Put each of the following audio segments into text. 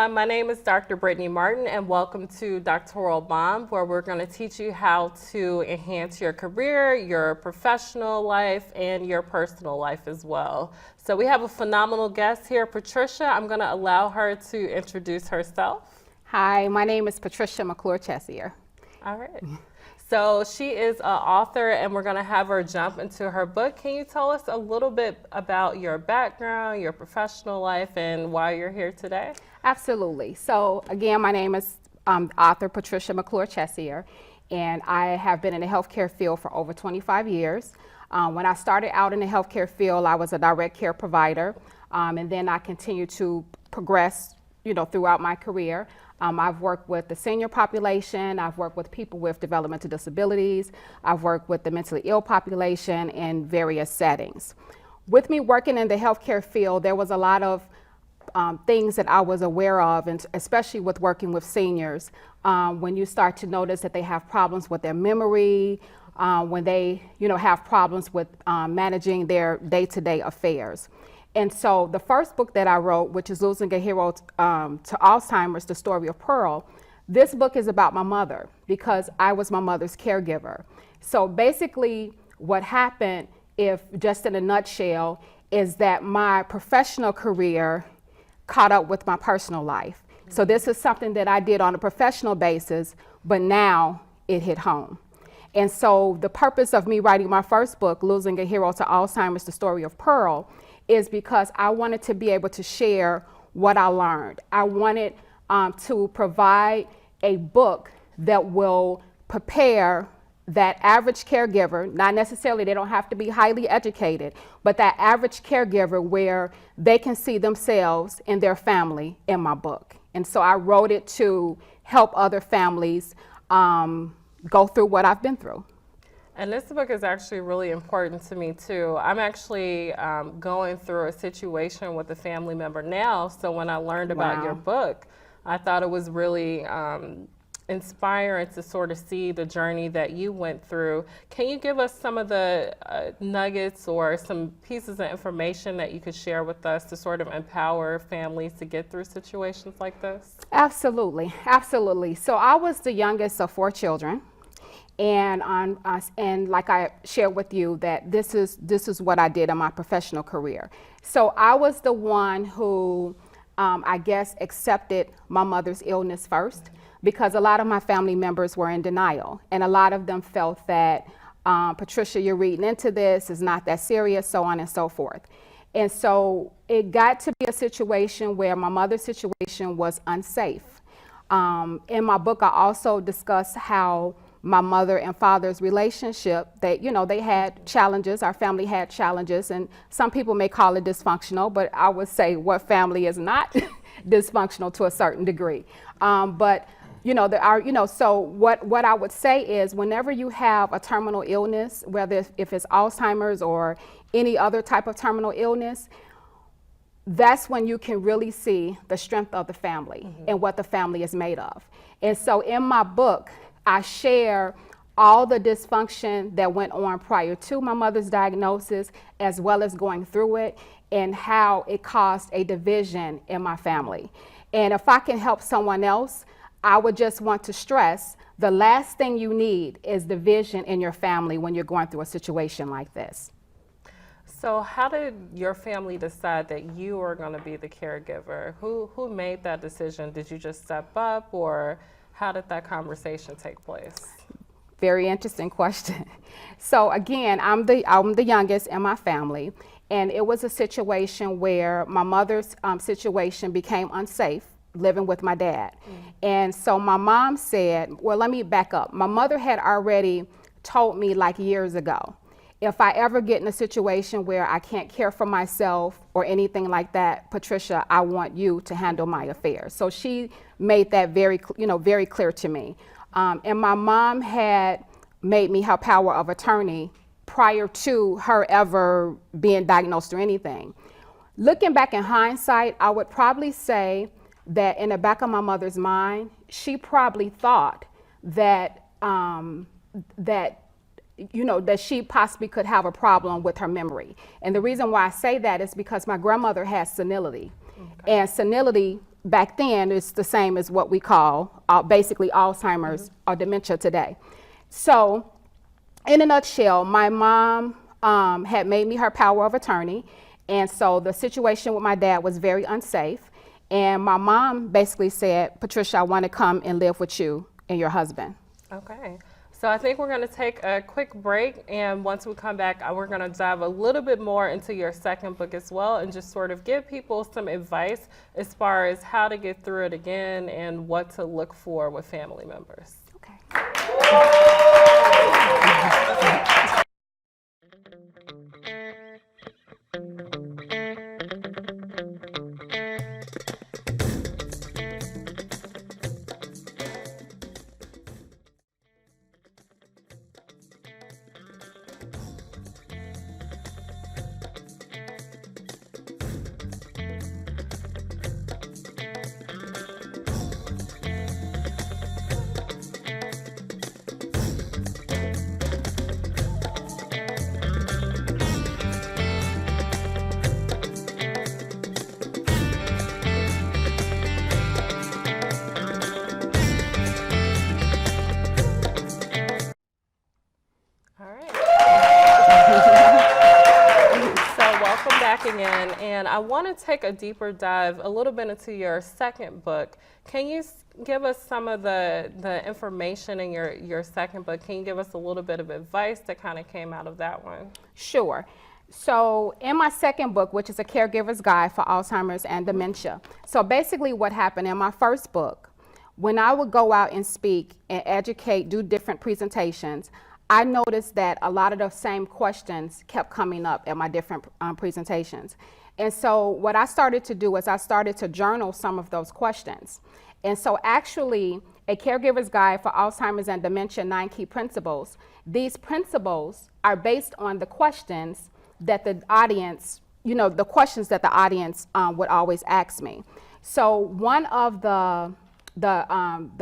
everyone. My name is Dr. Brittne Martin, and welcome to Doctoral Bomb, where we're going to teach you how to enhance your career, your professional life, and your personal life as well. So we have a phenomenal guest here, Patricia. I'm going to allow her to introduce herself. Hi, my name is Patricia McClure-Chessier. All right. So she is an author, and we're going to have her jump into her book. Can you tell us a little bit about your background, your professional life, and why you're here today? Absolutely. So again, my name is author Patricia McClure-Chessier, and I have been in the healthcare field for over 25 years. When I started out in the healthcare field, I was a direct care provider, and then I continued to progress, throughout my career. I've worked with the senior population, I've worked with people with developmental disabilities, I've worked with the mentally ill population in various settings. With me working in the healthcare field, there was a lot of things that I was aware of, and especially with working with seniors, when you start to notice that they have problems with their memory, when they have problems with managing their day-to-day affairs. And so the first book that I wrote, which is Losing a Hero to Alzheimer's, The Story of Pearl, this book is about my mother because I was my mother's caregiver. So basically what happened, if just in a nutshell, is that my professional career caught up with my personal life. So this is something that I did on a professional basis, but now it hit home. And so the purpose of me writing my first book, Losing a Hero to Alzheimer's, The Story of Pearl, is because I wanted to be able to share what I learned. I wanted to provide a book that will prepare that average caregiver, not necessarily, they don't have to be highly educated, but that average caregiver where they can see themselves and their family in my book. And so I wrote it to help other families go through what I've been through. And this book is actually really important to me too. I'm actually going through a situation with a family member now, so when I learned about your book, I thought it was really inspiring to sort of see the journey that you went through. Can you give us some of the nuggets or some pieces of information that you could share with us to sort of empower families to get through situations like this? Absolutely, absolutely. So I was the youngest of 4 children. And like I shared with you, that this is what I did in my professional career. So I was the one who, I guess, accepted my mother's illness first, because a lot of my family members were in denial, and a lot of them felt that, Patricia, you're reading into this, it's not that serious, so on and so forth. And so it got to be a situation where my mother's situation was unsafe. In my book, I also discussed how my mother and father's relationship, they had challenges, our family had challenges, and some people may call it dysfunctional, but I would say what family is not dysfunctional to a certain degree. But so what I would say is, whenever you have a terminal illness, whether if it's Alzheimer's or any other type of terminal illness, that's when you can really see the strength of the family and what the family is made of. And so in my book, I share all the dysfunction that went on prior to my mother's diagnosis, as well as going through it, and how it caused a division in my family. And if I can help someone else, I would just want to stress, the last thing you need is division in your family when you're going through a situation like this. So how did your family decide that you were going to be the caregiver? Who made that decision? Did you just step up, or how did that conversation take place? Very interesting question. So again, I'm the youngest in my family, and it was a situation where my mother's situation became unsafe, living with my dad. And so my mom said, well, let me back up. My mother had already told me, like, years ago, if I ever get in a situation where I can't care for myself or anything like that, Patricia, I want you to handle my affairs. So she made that very clear to me. And my mom had made me her power of attorney prior to her ever being diagnosed or anything. Looking back in hindsight, I would probably say that in the back of my mother's mind, she probably thought that that she possibly could have a problem with her memory. And the reason why I say that is because my grandmother had senility. Okay. And senility back then it's the same as what we call basically Alzheimer's or dementia today. So in a nutshell, my mom had made me her power of attorney, and so the situation with my dad was very unsafe, and my mom basically said, Patricia, I want to come and live with you and your husband. Okay. So I think we're going to take a quick break, and once we come back, we're going to dive a little bit more into your second book as well, and just sort of give people some advice as far as how to get through it again and what to look for with family members. Okay. Again, and I want to take a deeper dive a little bit into your second book. Can you give us some of the information in your second book? Can you give us a little bit of advice that kind of came out of that one? Sure. So in my second book, which is a caregiver's guide for Alzheimer's and dementia, so basically what happened in my first book, when I would go out and speak and educate, do different presentations, I noticed that a lot of the same questions kept coming up at my different presentations. And so what I started to do is I started to journal some of those questions. And so actually, a caregiver's guide for Alzheimer's and dementia, 9 key principles, these principles are based on the questions that the audience, the questions that the audience would always ask me. So one of the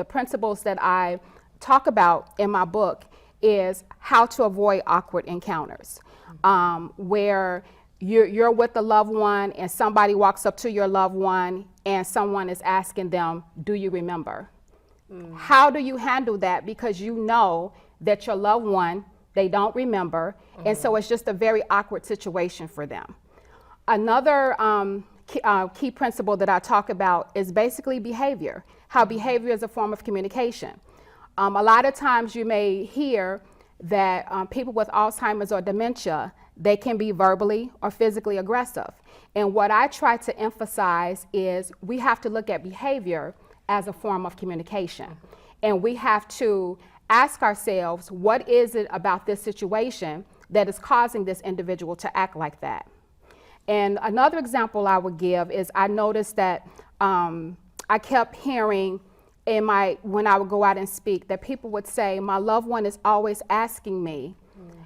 principles that I talk about in my book is how to avoid awkward encounters, where you're with a loved one and somebody walks up to your loved one and someone is asking them, do you remember? How do you handle that? Because you know that your loved one, they don't remember, and so it's just a very awkward situation for them. Another key principle that I talk about is basically behavior, how behavior is a form of communication. A lot of times you may hear that people with Alzheimer's or dementia, they can be verbally or physically aggressive. And what I try to emphasize is we have to look at behavior as a form of communication. And we have to ask ourselves, what is it about this situation that is causing this individual to act like that? And another example I would give is I noticed that I kept hearing when I would go out and speak, that people would say, my loved one is always asking me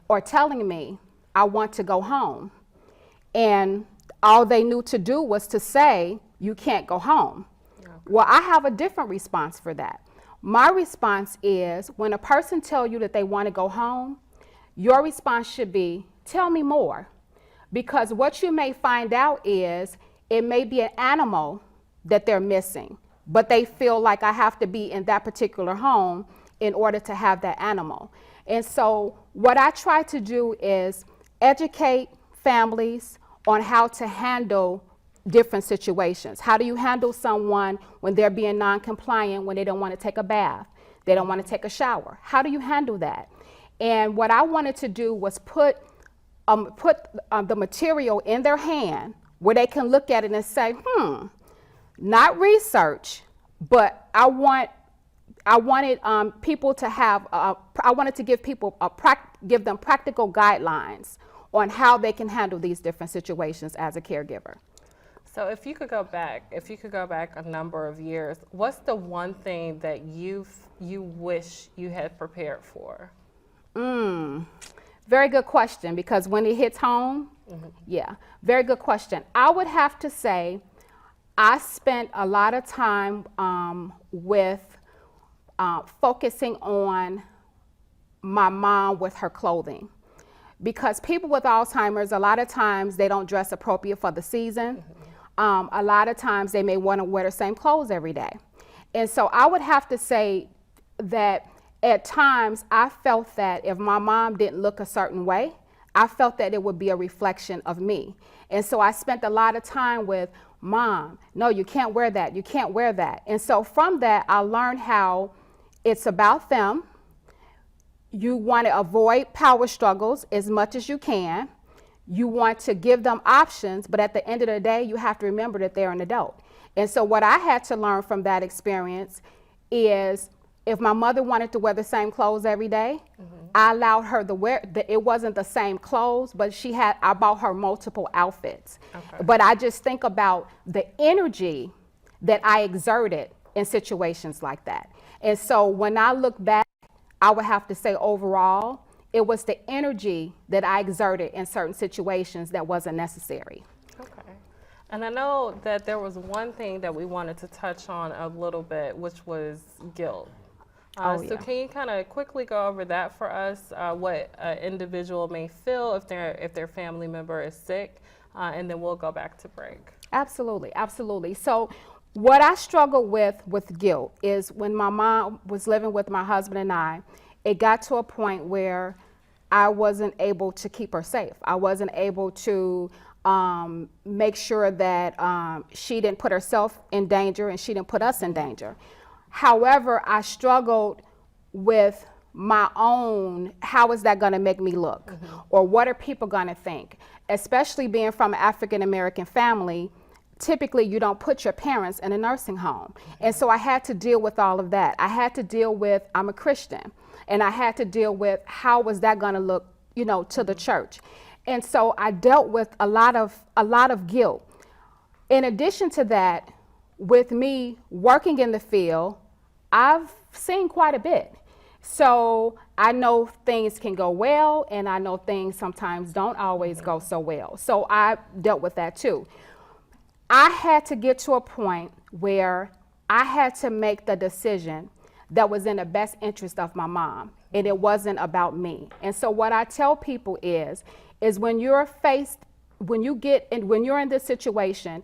or telling me, I want to go home. And all they knew to do was to say, you can't go home. Okay. Well, I have a different response for that. My response is, when a person tells you that they want to go home, your response should be, tell me more. Because what you may find out is, it may be an animal that they're missing, but they feel like I have to be in that particular home in order to have that animal. And so what I try to do is educate families on how to handle different situations. How do you handle someone when they're being non-compliant, when they don't want to take a bath, they don't want to take a shower? How do you handle that? And what I wanted to do was put the material in their hand where they can look at it and say, not research, but I wanted people to have, I wanted to give people give them practical guidelines on how they can handle these different situations as a caregiver. So if you could go back a number of years, what's the one thing that you wish you had prepared for? Very good question, because when it hits home, yeah, very good question. I would have to say I spent a lot of time with focusing on my mom with her clothing. Because people with Alzheimer's, a lot of times they don't dress appropriate for the season. A lot of times they may want to wear the same clothes every day. And so I would have to say that at times I felt that if my mom didn't look a certain way, I felt that it would be a reflection of me. And so I spent a lot of time with, Mom, no, you can't wear that, you can't wear that. And so from that, I learned how it's about them. You want to avoid power struggles as much as you can. You want to give them options, but at the end of the day, you have to remember that they're an adult. And so what I had to learn from that experience is if my mother wanted to wear the same clothes every day, I allowed her to wear, it wasn't the same clothes, but I bought her multiple outfits. Okay. But I just think about the energy that I exerted in situations like that. And so when I look back, I would have to say overall, it was the energy that I exerted in certain situations that wasn't necessary. Okay. And I know that there was one thing that we wanted to touch on a little bit, which was guilt. So can you kind of quickly go over that for us, what an individual may feel if their family member is sick, and then we'll go back to break. Absolutely, absolutely. So what I struggle with guilt is when my mom was living with my husband and I, it got to a point where I wasn't able to keep her safe. I wasn't able to make sure that she didn't put herself in danger and she didn't put us in danger. However, I struggled with my own, how is that going to make me look? Or what are people going to think? Especially being from an African-American family, typically you don't put your parents in a nursing home. And so I had to deal with all of that. I had to deal with, I'm a Christian, and I had to deal with how was that going to look, you know, to the church. And so I dealt with a lot of guilt. In addition to that, with me working in the field, I've seen quite a bit. So I know things can go well, and I know things sometimes don't always go so well. So I dealt with that too. I had to get to a point where I had to make the decision that was in the best interest of my mom, and it wasn't about me. And so what I tell people is when you're in this situation,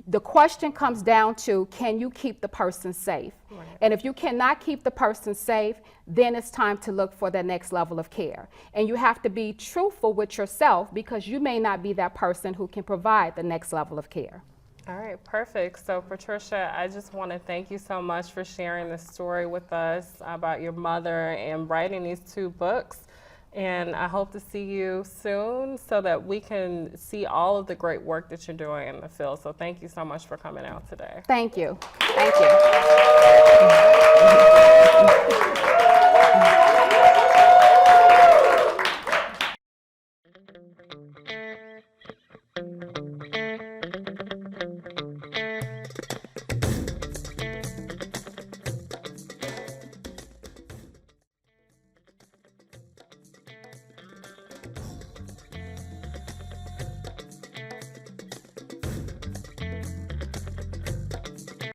the question comes down to, can you keep the person safe? Right. And if you cannot keep the person safe, then it's time to look for the next level of care. And you have to be truthful with yourself, because you may not be that person who can provide the next level of care. All right, perfect. So Patricia, I just want to thank you so much for sharing this story with us about your mother and writing these 2 books. And I hope to see you soon so that we can see all of the great work that you're doing in the field. So thank you so much for coming out today. Thank you. Thank you.